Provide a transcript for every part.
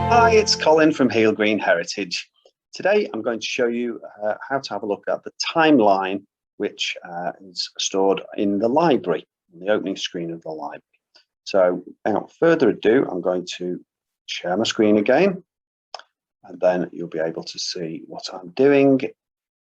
Hi, it's Colin from Heal Green Heritage. Today I'm going to show you how to have a look at the timeline which is stored in the library, on the opening screen of the library. So without further ado, I'm going to share my screen again, and then you'll be able to see what I'm doing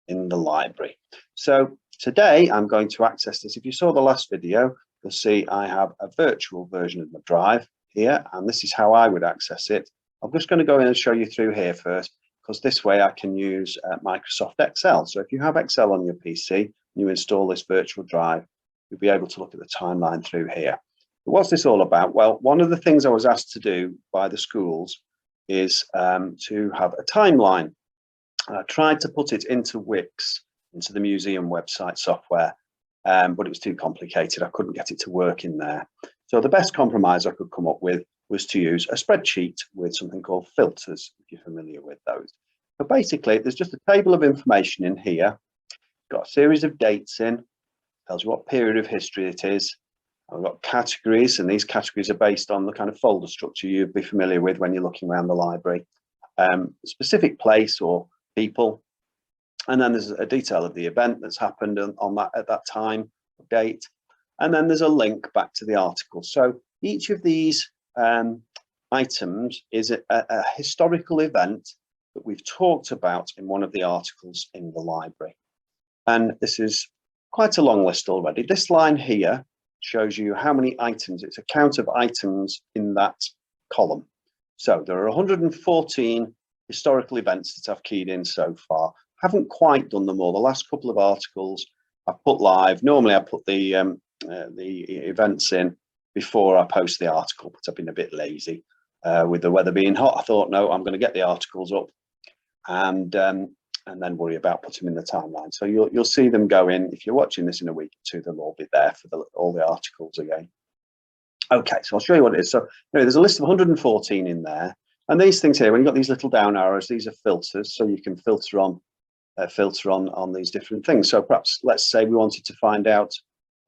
in the library. So today I'm going to access this. If you saw the last video, you'll see I have a virtual version of my drive here, and this is how I would access it. I'm just going to go in and show you through here first, because this way I can use Microsoft Excel. So if you have Excel on your PC and you install this virtual drive, you'll be able to look at the timeline through here. But what's this all about? Well, one of the things I was asked to do by the schools is to have a timeline. I tried to put it into Wix, into the museum website software, but it was too complicated. I couldn't get it to work in there. So the best compromise I could come up with was to use a spreadsheet with something called filters, if you're familiar with those. But basically, there's just a table of information in here. Got a series of dates in, tells you what period of history it is. I've got categories, and these categories are based on the kind of folder structure you'd be familiar with when you're looking around the library. Specific place or people, and then there's a detail of the event that's happened on that at that time, date, and then there's a link back to the article. So each of these items is a historical event that we've talked about in one of the articles in the library. And this is quite a long list already. This line here shows you how many items. It's a count of items in that column. So there are 114 historical events that I've keyed in so far. Haven't quite done them all. The last couple of articles I've put live. Normally I put the events in before I post the article, but I've been a bit lazy with the weather being hot. I thought, no, I'm going to get the articles up and then worry about putting them in the timeline. So you'll see them go in. If you're watching this in a week or two, they'll all be there for all the articles again. Okay, so I'll show you what it is. So anyway, there's a list of 114 in there, and these things here, when you've got these little down arrows, these are filters, so you can filter on these different things. So perhaps let's say we wanted to find out.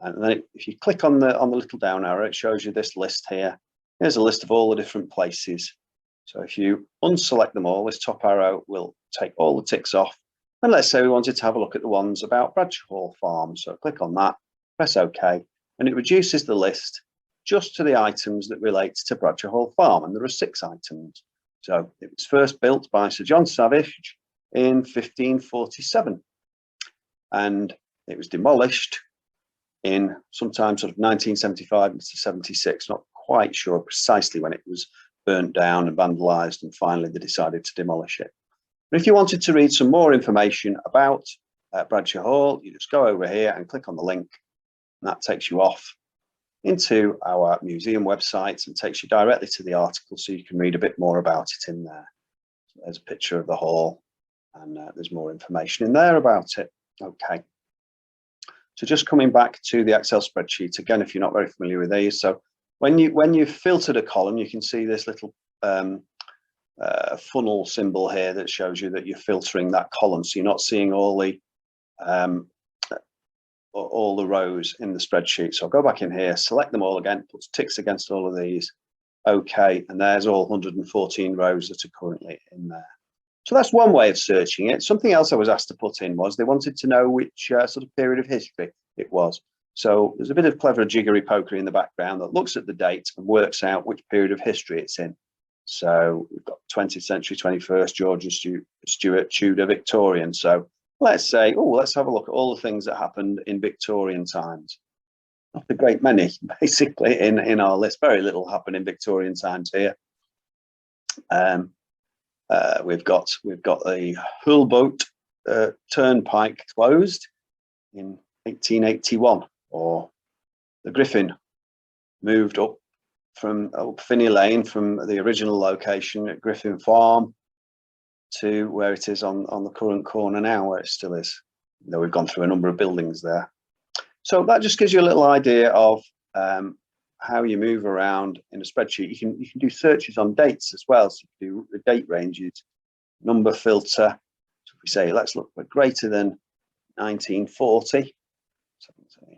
And then if you click on the little down arrow, it shows you this list here. Here's a list of all the different places. So if you unselect them all, this top arrow will take all the ticks off. And let's say we wanted to have a look at the ones about Bradshaw Hall Farm. So click on that, press OK, and it reduces the list just to the items that relate to Bradshaw Hall Farm. And there are 6 items. So it was first built by Sir John Savage in 1547. And it was demolished in sometime sort of 1975 to 76, not quite sure precisely when it was burnt down and vandalized, and finally they decided to demolish it. But if you wanted to read some more information about Bradshaw Hall, you just go over here and click on the link, and that takes you off into our museum website and takes you directly to the article, so you can read a bit more about it in there. So there's a picture of the hall, and there's more information in there about it. Okay. So just coming back to the Excel spreadsheet again, if you're not very familiar with these. So when you've filtered a column, you can see this little funnel symbol here that shows you that you're filtering that column. So you're not seeing all the rows in the spreadsheet. So I'll go back in here, select them all again, put ticks against all of these. Okay, and there's all 114 rows that are currently in there. So that's one way of searching it. Something else I was asked to put in was they wanted to know which sort of period of history it was. So there's a bit of clever jiggery pokery in the background that looks at the date and works out which period of history it's in. So we've got 20th century, 21st, Georgian, Stuart, Tudor, Victorian. So let's say, let's have a look at all the things that happened in Victorian times. Not a great many, basically, in our list. Very little happened in Victorian times here. We've got the Hulboat Turnpike closed in 1881, or the Griffin moved up from Finney Lane from the original location at Griffin Farm to where it is on the current corner now, where it still is, though we've gone through a number of buildings there. So that just gives you a little idea of how you move around in a spreadsheet. You can do searches on dates as well. So you do the date ranges, number filter. So if we say, let's look for greater than 1940,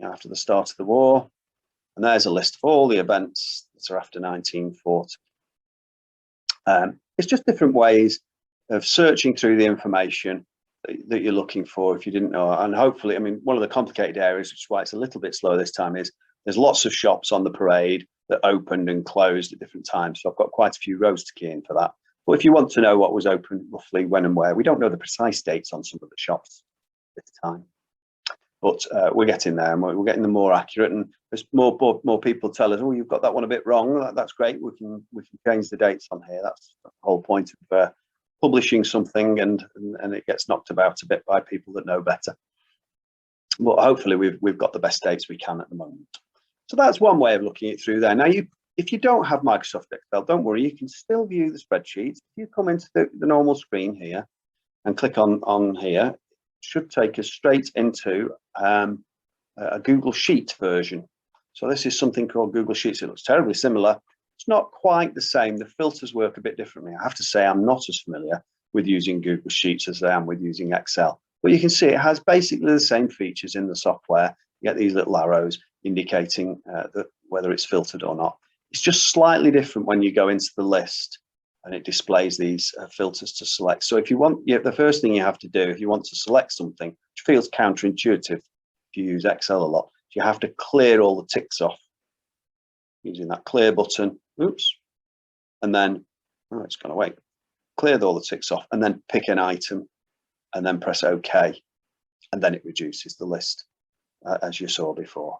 after the start of the war. And there's a list of all the events that are after 1940. It's just different ways of searching through the information that you're looking for if you didn't know. And hopefully, I mean, one of the complicated areas, which is why it's a little bit slower this time, is there's lots of shops on the parade that opened and closed at different times. So I've got quite a few rows to key in for that. But if you want to know what was open roughly when and where, we don't know the precise dates on some of the shops this time. But we're getting there, and we're getting them more accurate. And as more people tell us, "Oh, you've got that one a bit wrong," that's great. We can change the dates on here. That's the whole point of publishing something, and it gets knocked about a bit by people that know better. But hopefully, we've got the best dates we can at the moment. So that's one way of looking it through there. Now, if you don't have Microsoft Excel, don't worry. You can still view the spreadsheets. If you come into the normal screen here and click on here, should take us straight into a Google Sheet version. So this is something called Google Sheets. It looks terribly similar. It's not quite the same. The filters work a bit differently. I have to say I'm not as familiar with using Google Sheets as I am with using Excel. But you can see it has basically the same features in the software. You get these little arrows indicating that whether it's filtered or not. It's just slightly different when you go into the list and it displays these filters to select. So if you want, the first thing you have to do if you want to select something, which feels counterintuitive if you use Excel a lot, you have to clear all the ticks off using that clear button. Oops. And then, oh, it's gone away. Clear all the ticks off and then pick an item and then press OK. And then it reduces the list as you saw before.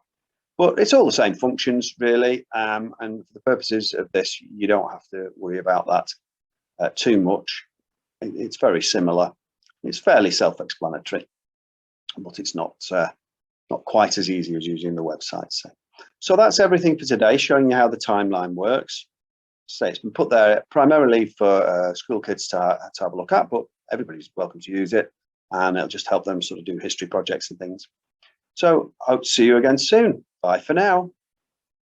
But it's all the same functions, really. And for the purposes of this, you don't have to worry about that too much. It's very similar. It's fairly self-explanatory, but it's not quite as easy as using the website. So that's everything for today, showing you how the timeline works. So it's been put there primarily for school kids to have a look at, but everybody's welcome to use it, and it'll just help them sort of do history projects and things. So I hope to see you again soon. Bye for now.